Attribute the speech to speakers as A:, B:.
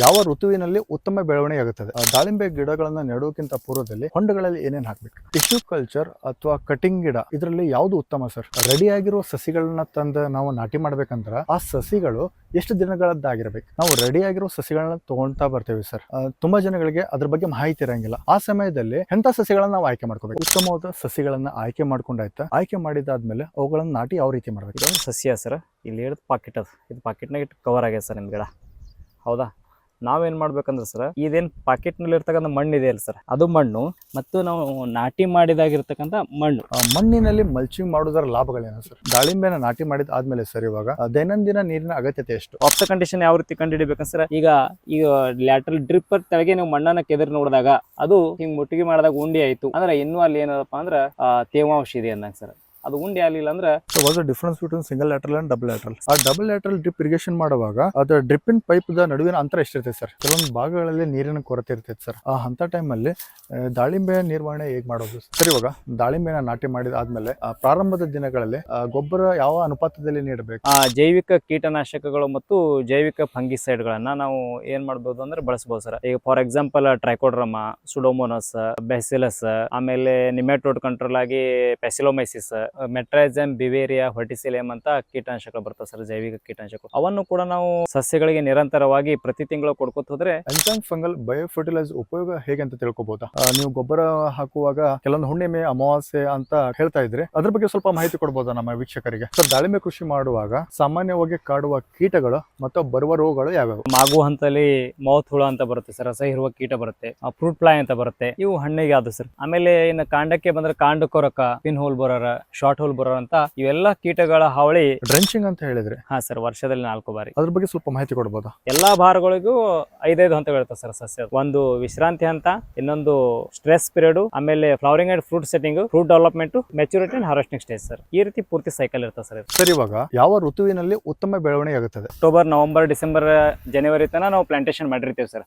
A: ಯಾವ ಋತುವಿನಲ್ಲಿ ಉತ್ತಮ ಬೆಳವಣಿಗೆ ಆಗುತ್ತದೆ? ದಾಳಿಂಬೆ ಗಿಡಗಳನ್ನ ನೆಡುವುದಕ್ಕಿಂತ ಪೂರ್ವದಲ್ಲಿ ಹೊಂಡಗಳಲ್ಲಿ ಏನೇನು ಹಾಕ್ಬೇಕು? ಟಿಶ್ಯೂ ಕಲ್ಚರ್ ಅಥವಾ ಕಟಿಂಗ್ ಗಿಡ ಇದರಲ್ಲಿ ಯಾವುದು ಉತ್ತಮ ಸರ್? ರೆಡಿ ಆಗಿರುವ ಸಸಿಗಳನ್ನ ತಂದು ನಾವು ನಾಟಿ ಮಾಡ್ಬೇಕಂದ್ರ ಆ ಸಸಿಗಳು ಎಷ್ಟು ದಿನಗಳದ್ದಾಗಿರ್ಬೇಕು? ನಾವು ರೆಡಿ ಆಗಿರೋ ಸಸಿಗಳನ್ನ ತಗೊಳ್ತಾ ಬರ್ತೇವೆ ಸರ್. ತುಂಬಾ ಜನಗಳಿಗೆ ಅದ್ರ ಬಗ್ಗೆ ಮಾಹಿತಿ ಇರಂಗಿಲ್ಲ. ಆ ಸಮಯದಲ್ಲಿ ಎಂತ ಸಸಿಗಳನ್ನ ನಾವು ಆಯ್ಕೆ ಮಾಡ್ಕೋಬೇಕು? ಉತ್ತಮವಾದ ಸಸಿಗಳನ್ನ ಆಯ್ಕೆ ಮಾಡ್ಕೊಂಡಾಯ್ತಾ, ಆಯ್ಕೆ ಮಾಡಿದಾದ್ಮೇಲೆ ಅವುಗಳನ್ನ ನಾಟಿ ಯಾವ ರೀತಿ ಮಾಡ್ಬೇಕು?
B: ಇದೊಂದು ಸಸ್ಯ ಸರ್. ಇಲ್ಲಿ ಹೇಳಿದ ಪಾಕೆಟ್ ಅದು, ಇದು ಪಾಕೆಟ್ನಾಗ ಇಟ್ಟು ಕವರ್ ಆಗ್ಯದ ಸರ್ ನಿಮ್ಮ ಗಿಡ. ಹೌದಾ? ನಾವೇನು ಮಾಡ್ಬೇಕಂದ್ರೆ ಸರ್, ಇದೇನು ಪಾಕೆಟ್ನಲ್ಲಿ ಇರ್ತಕ್ಕಂಥ ಮಣ್ಣು ಇದೆಯಲ್ಲ ಸರ್, ಅದು ಮಣ್ಣು ಮತ್ತು ನಾವು ನಾಟಿ ಮಾಡಿದಾಗಿರ್ತಕ್ಕಂಥ ಮಣ್ಣು.
A: ಮಣ್ಣಿನಲ್ಲಿ ಮಲ್ಚಿಂಗ್ ಮಾಡೋದರ ಲಾಭಗಳೇನು ಸರ್? ದಾಳಿಂಬೆನ ನಾಟಿ ಮಾಡಿದ ಆದ್ಮೇಲೆ ಸರ್ ಇವಾಗ ದೈನಂದಿನ ನೀರಿನ ಅಗತ್ಯತೆ ಎಷ್ಟು?
B: ಆಫ್ ದ ಕಂಡೀಷನ್ ಯಾವ ರೀತಿ ಕಂಡುಹಿಡಿಬೇಕಂದ್ರೆ ಸರ್, ಈಗ ಲ್ಯಾಟ್ರಲ್ ಡ್ರಿಪ್ಪರ್ ತೆಳಗೆ ನೀವು ಮಣ್ಣನ್ನ ಕೆದರಿ ನೋಡಿದಾಗ ಅದು ಹಿಂಗ್ ಮುಟ್ಟಿಗೆ ಮಾಡಿದಾಗ ಉಂಡಿ ಆಯ್ತು ಅಂದ್ರೆ ಇನ್ನೂ ಅಲ್ಲಿ ಏನಪ್ಪ ಅಂದ್ರೆ ತೇವಾಂಶ ಇದೆ ಅಂದಂಗೆ ಸರ್. ಅದು ಉಂಡೆ ಆಗಲಿಲ್ಲ ಅಂದ್ರೆ
A: what the difference between single lateral and double lateral? ಆ ಡಬಲ್ ಲ್ಯಾಟರಲ್ ಡ್ರಿಪ್ ಇರಿಗೇಷನ್ ಮಾಡುವಾಗ ಅದು ಡ್ರಿಪ್ಪಿನ ಪೈಪ್ ನಡುವಿನ ಅಂತರ ಎಷ್ಟಿರ್ತೈತೆ ಸರ್? ಕೆಲವೊಂದು ಭಾಗಗಳಲ್ಲಿ ನೀರಿನ ಕೊರತೆ ಇರ್ತೈತೆ ಸರ್. ಅಂತ ಟೈಮಲ್ಲಿ ದಾಳಿಂಬೆ ನಿರ್ವಹಣೆ ಹೇಗೆ ಮಾಡೋದು ಸರ್? ಇವಾಗ ದಾಳಿಂಬೆನ ನಾಟಿ ಮಾಡಿದ ಆದ್ಮೇಲೆ ಪ್ರಾರಂಭದ ದಿನಗಳಲ್ಲಿ ಗೊಬ್ಬರ ಯಾವ ಅನುಪಾತದಲ್ಲಿ ನೀಡಬೇಕು?
B: ಜೈವಿಕ ಕೀಟನಾಶಕಗಳು ಮತ್ತು ಜೈವಿಕ ಫಂಗಿಸೈಡ್ಗಳನ್ನ ನಾವು ಏನ್ ಮಾಡ್ಬೋದು ಅಂದ್ರೆ ಬಳಸಬಹುದು ಸರ್. ಈಗ for example Trichoderma, Pseudomonas, bacillus, ಆಮೇಲೆ ನಿಮೆಟೋಡ್ ಕಂಟ್ರೋಲ್ ಆಗಿ ಪೆಸಿಲೋಮೈಸಿಸ್, ಮೆಟ್ರೈಸಮ್, ಬಿವೇರಿಯಾ, ಹೊರ್ಟಿಸಿಲಿಯಂ ಅಂತ ಕೀಟನಾಶಕಗಳು ಬರ್ತವೆ ಸರ್, ಜೈವಿಕ ಕೀಟನಾಶಕಗಳು. ಅವನ್ನು ಕೂಡ ನಾವು ಸಸ್ಯಗಳಿಗೆ ನಿರಂತರವಾಗಿ ಪ್ರತಿ ತಿಂಗಳು ಕೊಡ್ಕೊತ ಹೋದ್ರೆ
A: ಎಂಜೈಮ್ ಫಂಗಲ್ ಬಯೋಫರ್ಟಿಲೈಸ್ ಉಪಯೋಗ ಹೇಗೆ ಅಂತ ತಿಳ್ಕೊಬಹುದಾ? ನೀವು ಗೊಬ್ಬರ ಹಾಕುವಾಗ ಕೆಲವೊಂದು ಹುಣ್ಣಿಮೆ, ಅಮಾವಾಸ್ಯೆ ಅಂತ ಹೇಳ್ತಾ ಇದ್ರಿ, ಅದ್ರ ಬಗ್ಗೆ ಸ್ವಲ್ಪ ಮಾಹಿತಿ ಕೊಡ್ಬೋದಾ ನಮ್ಮ ವೀಕ್ಷಕರಿಗೆ? ಸರ್, ದಾಳಿಂಬೆ ಕೃಷಿ ಮಾಡುವಾಗ ಸಾಮಾನ್ಯವಾಗಿ ಕಾಡುವ ಕೀಟಗಳು ಮತ್ತು ಬರುವ ರೋಗಗಳು ಯಾವ್ಯಾವು?
B: ಮಾಗು ಹಂತದಲ್ಲಿ ಮೌತ್ ಹುಳ ಅಂತ ಬರುತ್ತೆ ಸರ್, ರಸ ಇರುವ ಕೀಟ ಬರುತ್ತೆ. ಫ್ರೂಟ್ ಫ್ಲೈ ಅಂತ ಬರುತ್ತೆ, ಇವು ಹಣ್ಣಿಗೆ ಅದು ಸರ್. ಆಮೇಲೆ ಇನ್ನು ಕಾಂಡಕ್ಕೆ ಬಂದ್ರೆ ಕಾಂಡ ಕೊರಕ, ಪಿನ್ ಹೋಲ್ ಬರೋರ, ಶಾರ್ಟ್ ಹೋಲ್ ಬರೋರ ಅಂತ ಇವೆಲ್ಲ ಕೀಟಗಳ ಹಾವಳಿ.
A: ಡ್ರೆಂಚಿಂಗ್ ಅಂತ ಹೇಳಿದ್ರೆ
B: ಹಾ ಸರ್, ವರ್ಷದಲ್ಲಿ 4 ಬಾರಿ.
A: ಅದ್ರ ಬಗ್ಗೆ ಸ್ವಲ್ಪ ಮಾಹಿತಿ ಕೊಡ್ಬೋದಾ?
B: ಎಲ್ಲಾ ಭಾರಗಳಿಗೂ 5 ಹಂತಗಳಿರ್ತವೆ ಸರ್ ಸಸ್ಯ. ಒಂದು ವಿಶ್ರಾಂತಿ ಹಂತ, ಇನ್ನೊಂದು ಸ್ಟ್ರೆಸ್ ಪೀರಿಯಡ್, ಆಮೇಲೆ flowering and fruit setting, fruit development, maturity and harvesting stage sir. ಈ ರೀತಿ ಪೂರ್ತಿ ಸೈಕಲ್ ಇರ್ತದೆ ಸರ್.
A: ಸರ್, ಇವಾಗ ಯಾವ ಋತುವಿನಲ್ಲಿ ಉತ್ತಮ ಬೆಳವಣಿಗೆ ಆಗುತ್ತದೆ?
B: ಅಕ್ಟೋಬರ್, ನವೆಂಬರ್, ಡಿಸೆಂಬರ್, ಜನವರಿ ತನಕ ನಾವು ಪ್ಲಾಂಟೇಶನ್ ಮಾಡಿರ್ತೀವಿ ಸರ್.